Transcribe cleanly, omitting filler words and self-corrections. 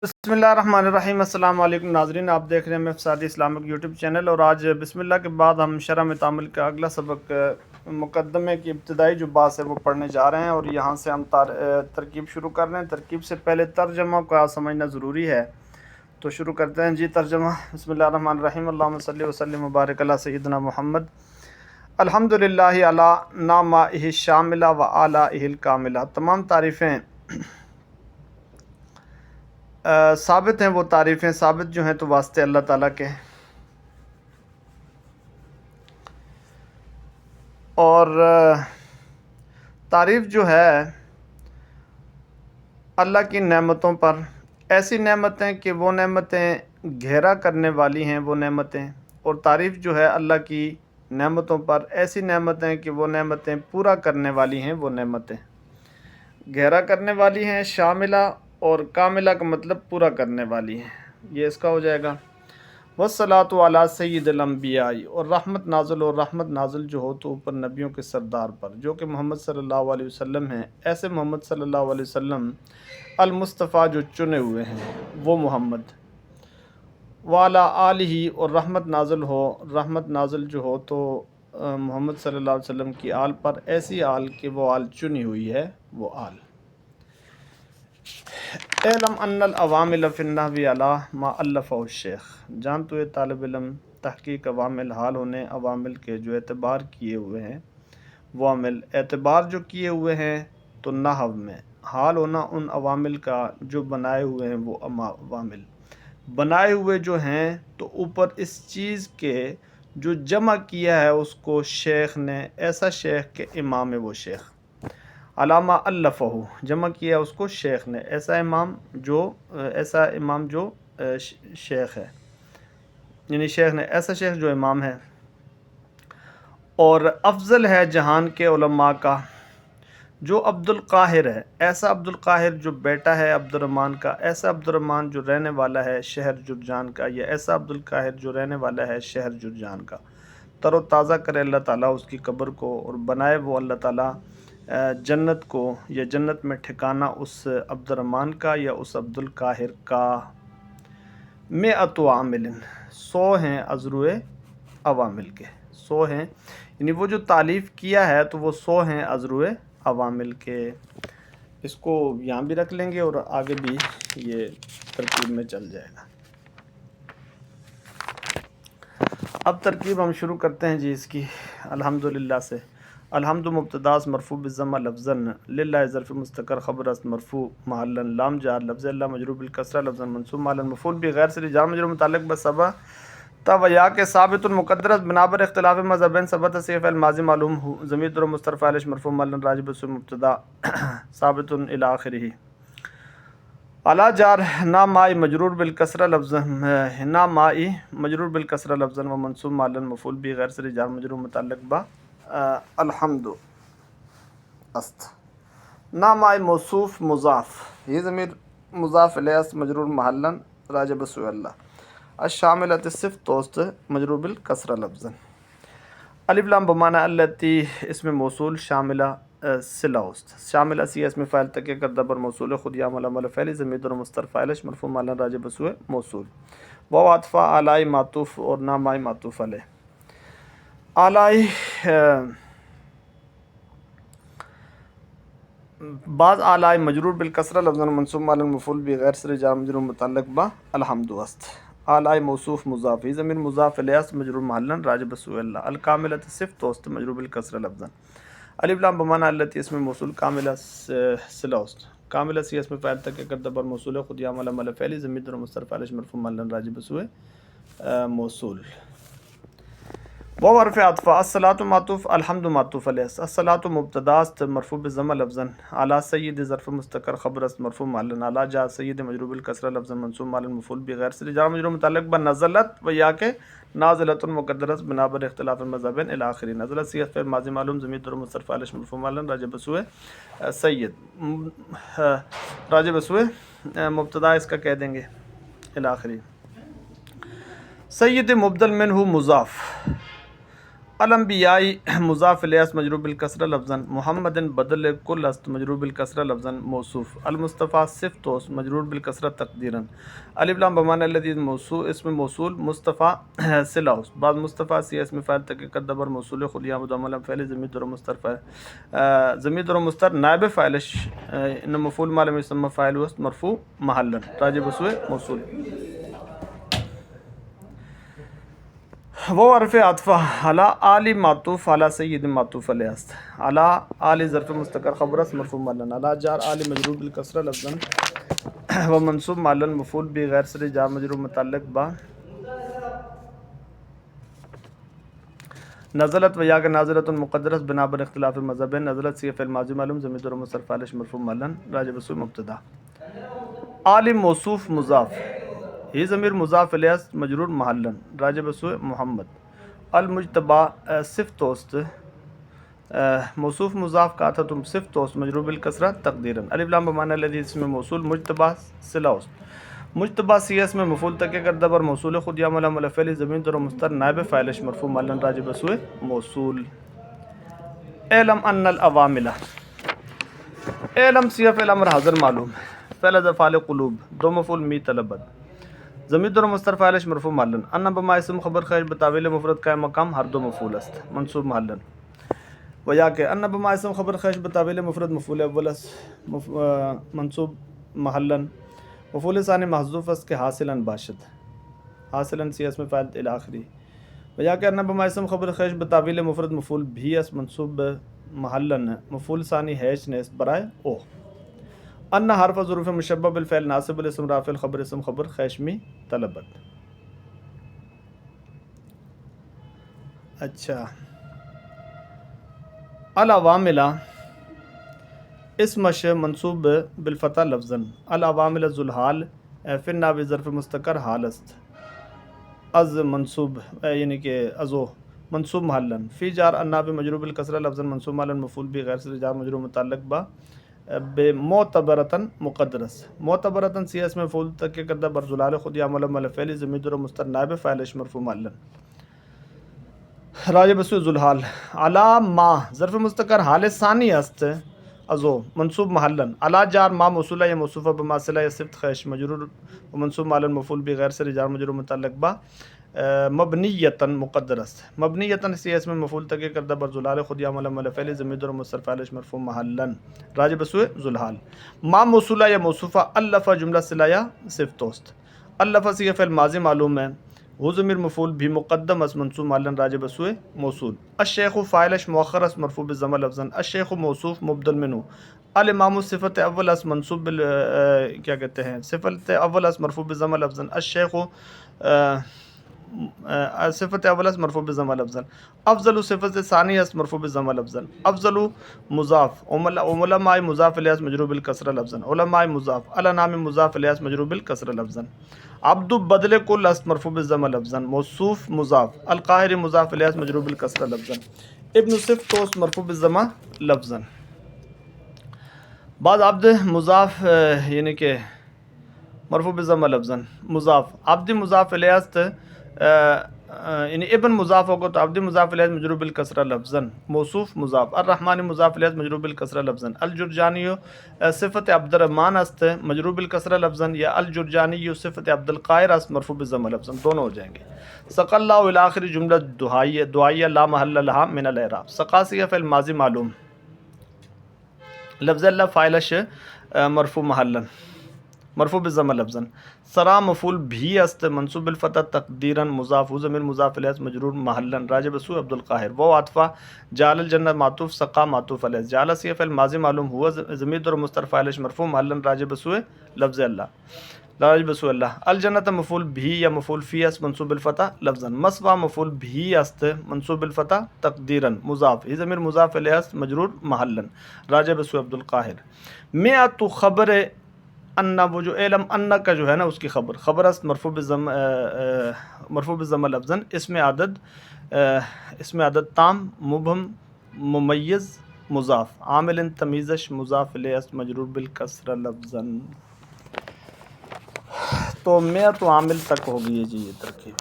बिस्मिल्लाहिर्रहमानिर्रहीम। अस्सलाम वालेकुम नाज़रीन, आप देख रहे हैं मफ़सादी इस्लामिक यूट्यूब चैनल। और आज बिस्मिल्लाह के बाद हम शरह में तामुल का अगला सबक मुक़द्दमे की इब्तिदाई जो बात है वो पढ़ने जा रहे हैं। और यहाँ से हम तरकीब शुरू कर रहे हैं। तरकीब से पहले तर्जमा का समझना ज़रूरी है, तो शुरू करते हैं जी। तर्जमा बिस्मिल्लाहिर्रहमानिर्रहीम। अल्लाहुम्मा सल्लि व सल्लिम व बारिक अला सय्यिदिना मुहम्मद। अल्हम्दुलिल्लाहि अला नामाइहि शामिला व आलाइहिल कामिला। तमाम तारीफ़ें साबित हैं। वो तारीफ़ें साबित जो हैं तो वास्ते अल्लाह ताला के। और तारीफ़ जो है अल्लाह की नेमतों पर, ऐसी नेमतें कि वो नेमतें घेरा करने वाली हैं वो नेमतें। और तारीफ़ जो है अल्लाह की नेमतों पर, ऐसी नेमतें कि वो नेमतें पूरा करने वाली हैं वो नेमतें। घेरा करने वाली हैं शामिला, और कामिला का मतलब पूरा करने वाली हैं, ये इसका हो जाएगा। वस्सलातु अला सय्यिदिल अंबियाई, और रहमत नाज़िल, और रहमत नाज़िल जो हो तो ऊपर नबियों के सरदार पर, जो कि मोहम्मद सल्लल्लाहु अलैहि वसल्लम हैं। ऐसे मोहम्मद सल्लल्लाहु अलैहि वसल्लम अल मुस्तफ़ा जो चुने हुए हैं वो मोहम्मद। वाला आलिही, और रहमत नाज़िल हो, रहमत नाज़िल जो हो तो मोहम्मद सल्लल्लाहु अलैहि वसल्लम की आल पर, ऐसी आल कि वो आल चुनी हुई है वो आल। एलम अन्नल अवामिल फिन्नहवी अला मा अल्लफ़हु शेख, जान तो ये तालिब इल्म तहक़ीक़ अवामिल हाल होने अवामिल के जो एतबार किए हुए हैं वो अमिल, एतबार जो किए हुए हैं तो नहव में, हाल होना उन अवामिल का जो बनाए हुए हैं वो अवामिल। बनाए हुए जो हैं तो ऊपर इस चीज़ के जो जमा किया है उसको शेख ने, ऐसा शेख के इमाम है वो शेख। अलामा अल्लफ़हु, जमा किया उसको शेख ने, ऐसा इमाम जो, ऐसा इमाम जो शेख है, यानी शेख ने, ऐसा शेख जो इमाम है। और अफजल है जहान के उलमा का जो अब्दुल काहिर है, ऐसा अब्दुल काहिर जो बेटा है अब्दुर्रहमान का, ऐसा अब्दुर्रहमान जो रहने वाला है शहर जुरजान का, या ऐसा अब्दुल काहिर जो रहने वाला है शहर जुरजान का। तरो ताज़ा करे अल्लाह ताला उसकी कब्र को, और बनाए वो अल्लाह ताला जन्नत को, या जन्नत में ठिकाना उस अब्दुर्रहमान का या उस अब्दुल काहिर का। में अतो आमिलिन, 100 हैं अज़रुए अवामिल के, 100 हैं, यानी वो जो तालीफ़ किया है तो वो 100 हैं अज़रुए अवामिल के। इसको यहाँ भी रख लेंगे और आगे भी ये तरकीब में चल जाएगा। अब तरकीब हम शुरू करते हैं जी इसकी अल्हम्दुलिल्लाह से। अल्हम्दु मुब्तदास मरफू बिज़्ज़म्मा लफ्ज़न, लिल्लाहि ज़र्फ़ मुस्तक़र ख़बर अस्त मरफू महल्लन, लाम जार लफ्ज़ अल्लाह मजरूर बिल कसरा लफ्ज़न मंसूब महल्लन मफ़ूल बि गैर से जार मजरूर मुताल्लिक़ बसबा तब या के साबितुल मुक़द्दरत बिनाबर इख्तिलाफ़ मज़हबैन सबत से फ़िल माज़ी मालूम हु ज़मीर दुर मुस्तरफ़ा अलैहि मरफू महल्लन राजिब सु मुब्तदा साबितुन इला आखिरिही। अला जार ना माई मजरूर बिल कसरा लफ्ज़न, ना माई मजरूर बिल कसरा लफ्ज़न व मंसूब मालन मफ़ूल बि गैर से जार मजरूर मुताल्लिक़ बा अल्हम्दु अस्त। ना माई मौसूफ़ मुज़ाफ़, ये ज़मीर मुज़ाफ़ इलैहि अस्त मजरूर महल्लन राजिब सु अल्लाह। अशामिलत सिफ़ तोस्त मजरूर बिल कसरा लफ्ज़न। अलिफ लाम बमाना अल्लती इसमें मौसूल शामिला सिला उस्त, शामिला सी इसमें फ़ाइल तक कर दबर मौसूल खुद या मल फ़ैल ज़मीर मुस्तरफ़ा अलैहि मरफ़ू मालन राजिब बसुए मौसूल। वाव आतफ़ा आलाई मातूफ़, और ना माई मातूफ़ अलैहि। आलाई बाद आलाई मजरूर बिल कसरा लफ्ज़न मंसूब मालन मफ़ूल बि गैर से जार मजरूर मुताल्लिक़ बा अल्हम्दु अस्त। आलाई मौसूफ़ मुज़ाफ़, ज़मीर मुज़ाफ़ इलैहि मजरूर महल्लन राजिब बसु अल्लाह। अल कामिलत सिफ़ तोस्त मजरूर बिल कसरा लफ्ज़न। अलिफ लाम बमाना अल्लती इसमें मौसूल कामिला सिला उस्त, कामिला सी इसमें फ़ाइल तक कर दबर मौसूल खुद या मल फ़ैल ज़मीर मुस्तरफ़ा अलैहि मरफ़ू महल्लन राजिब बसुए मौसूल। वह हरफ़ अतफ़ा अस्सलातु मातूफ़ अल्हम्दु मातूफ़ अलैहि। अस्सलातु मुब्तदास्त मरफ़ू बिज़्ज़म्मा लफ्ज़न, अला सय्यिद ज़र्फ़ मुस्तक़र ख़बर अस्त मरफ़ू महल्लन, अला जा सय्यिद मजरूर बिल कसरा लफ्ज़न मंसूब महल्लन मफ़ूल बि गैर से जार मजरूर मुताल्लिक़ ब नज़लत व या के नाज़िलतुन मुक़द्दरत बिनाबर इख्तिलाफ़ मज़हबैन इला आखिरी। नज़लत सियग़ फ़िल माज़ी मालूम ज़मीर दुर मुस्तरफ़ा अलैहि मरफ़ू महल्लन राजिब बसुए सय्यिद, राजिब बसुए मुब्तदा इसका कह देंगे इला आखिरी। सय्यिद मुबदल मिन्हु मुज़ाफ़, الانبیائی مضاف الیہ مجرور بالکسرہ لفظاً، محمد بدل کل است مجرور بالکسرہ لفظاً موصوف، المصطفیٰ صفت توست مجرور بالکسرہ تقدیراً، الف لام بمعنی الذی موصول اسم موصول، مصطفیٰ صلہ است، بعد مصطفیٰ سی اسم فاعل تک قدبر موصول خود یعبد عمل فعل ضمیر در مستر ضمیر در مستر نائب فاعلش ان مفعول ما لم يسمى فاعل است مرفوع محلا راجع بسوء موصول. وہ حرف عطفہ علی آلی معطوف علی سید معطوف علیہ است، علی آلی ظرف مستقر خبر است مرفوع معلن، علی جار آلی مجرور بالکسرہ لفظاً و منصوب معلن مفعول بھی غیر صریح جار مجرور متعلق با نزلت و یا کہ نازلۃ مقدرت بنا بر اختلاف مذہب، نزلت سی فعل ماضی معلوم ضمیر در مستر فاعلش مرفوع معلن راجع بسوء مبتدا. آلی موصوف مضاف، یہ ضمیر مضاف الیہ مجرور محلن راجع بسوء محمد. المجتبی صفت توست موصوف مضاف کا تھا تم صفت توست مجرور بالکسرہ تقدیراً، الف لام بمعنی الذی اسم موصول، مجتبی صلہ است، مجتبی سی اس میں مفعول تک کردہ بر موصول خود یا ملام فعل زمین در مستر نائب فاعلش مرفوع معلن راجع بسوء موصول. اعلم ان العوامل، اعلم سی فعل امر حاضر معلوم، فعل افعال قلوب دو مفعول می طلبت، ضمیر در مستر فاعلش مرفوع معلن، ان بما اسم خبر خیر بتاویل مفرد قائم مقام ہر دو مفعول است منصوب معلن، و یا کہ ان بما اسم خبر خیر بتاویل مفرد مفعول اول است منصوب محلن، مفعول ثانی محذوف است کہ حاصلا باشد، حاصلا سی اسم فاعل الی آخری، و یا کہ ان بما اسم خبر خیر بتاویل مفرد مفعول بھی است منصوب محلن، مفعول ثانی ہیچ نیست برائے او، ان حرف ظروف مشبہ بالفعل ناصب الاسم رافع الخبر اسم خبر خیشمی طلبت. اچھا العوامل اسم منصوب بالفتح لفظاً، العوامل ذو الحال فی الناب ظرف مستقر حال است، از منصوب یعنی کہ ازو منصوب محلن، فی جار الناب مجرور بالکسرہ لفظاً منصوب محلن مفعول بھی غیر صریح جار مجرور متعلق با بمعتبرتن مقدرس، معتبرتن سی اس میں مفعول تک کردہ بر ذلال خود یا ملم فعل ضمیر در مستر نائب فاعلش مرفوع معلن راجع بسوء ذوالحال، علا ما ظرف مستقر حال ثانی است ازو منصوب محلن، علا جار ما موصولہ یا موصوفہ بما صلہ یا صفت خیش مجرور و منصوب معلن مفعول بھی غیر صریح جار مجرور متعلق با مبنیتن مقدر است، مبنیتن سی اس میں مفعول تک کردہ بر ذلال خود یا ملم فعل ضمیر در مستر فاعلش مرفوع محلن راجع بسوء ذوالحال. ما موصولہ یا موصوفہ الف جملہ صلہ یا صفت توست، الف سی فعل ماضی معلوم ہے، وہ ضمیر مفعول بھی مقدم اس منصوب معلن راجع بسوء موصول. الشیخ فاعلش مؤخر اس مرفوع بالضمہ لفظاً، الشیخ موصوف مبدل منہ، الامام صفت اول اس منصوب کیا کہتے ہیں صفت اول اس مرفوع بالضمہ لفظاً، الشیخ صفت اول اس مرفوع بالضمہ لفظاً، افضل صفت ثانی اس مرفوع بالضمہ لفظاً، افضل مضاف، علماء مضاف الیہ مجرور بالکسرہ لفظاً، علماء مضاف، الانام مضاف الیہ مجرور بالکسرہ لفظاً، عبد بدل کل است مرفوع بالضمہ لفظاً، موصوف مضاف، القاہر مضاف الیہ مجرور بالکسرہ لفظاً، ابن صفت توست مرفوع بالضمہ لفظاً. بعد عبد مضاف یعنی کہ مرفوع بالضمہ لفظاً، مضاف عبد مضاف الیہ یعنی ابن مضاف ہوگا تو عبد مضاف الیہ مجرور بالکسرہ لفظاً، موصوف مضاف، الرحمن مضاف الیہ مجرور بالکسرہ لفظاً، الجرجانی صفت عبد الرحمن است مجرور بالکسرہ لفظاً، یا الجرجانی صفت عبد القاہر است مرفوع بالضمہ لفظاً، دونوں ہو جائیں گے. سقى اللہ الاخر جملہ دعائیہ لا محل لها من الاعراب، سقا سی فعل ماضی معلوم، لفظ اللہ فاعلش مرفوع محلن مرفوع بالضمہ لفظاً، سرا مفعول بھی است منصوب بالفتح تقدیراً مضاف، و ضمیر مضاف الیہ مجرور محلن راجع بسوء عبد القاہر، وہ عاطفہ جعل الجنہ معطوف سقا معطوف علیہ، جعل سی فعل ماضی معلوم، ہوا ضمیر در مستر فاعلش مرفوع محلن راجع بسوء لفظ اللہ راجع بسوء اللہ، الجنت مفعول بھی یا مفعول فی است منصوب بالفتح لفظاً، مسوا مفعول بھی است منصوب بالفتح تقدیراً مضاف، یہ ضمیر مضاف الیہ مجرور محلن راجع بسوء عبد القاہر. مئۃ خبر ان، وہ جو علم ان کا جو ہے نا اس کی خبر است مرفوع بالضمہ لفظاً، اسم عدد تام مبہم ممیز مضاف، عامل تمیزش مضاف الیہ مجرور بالکسرہ لفظاً. تو میں تو عامل تک ہوگی جی یہ ترکیب.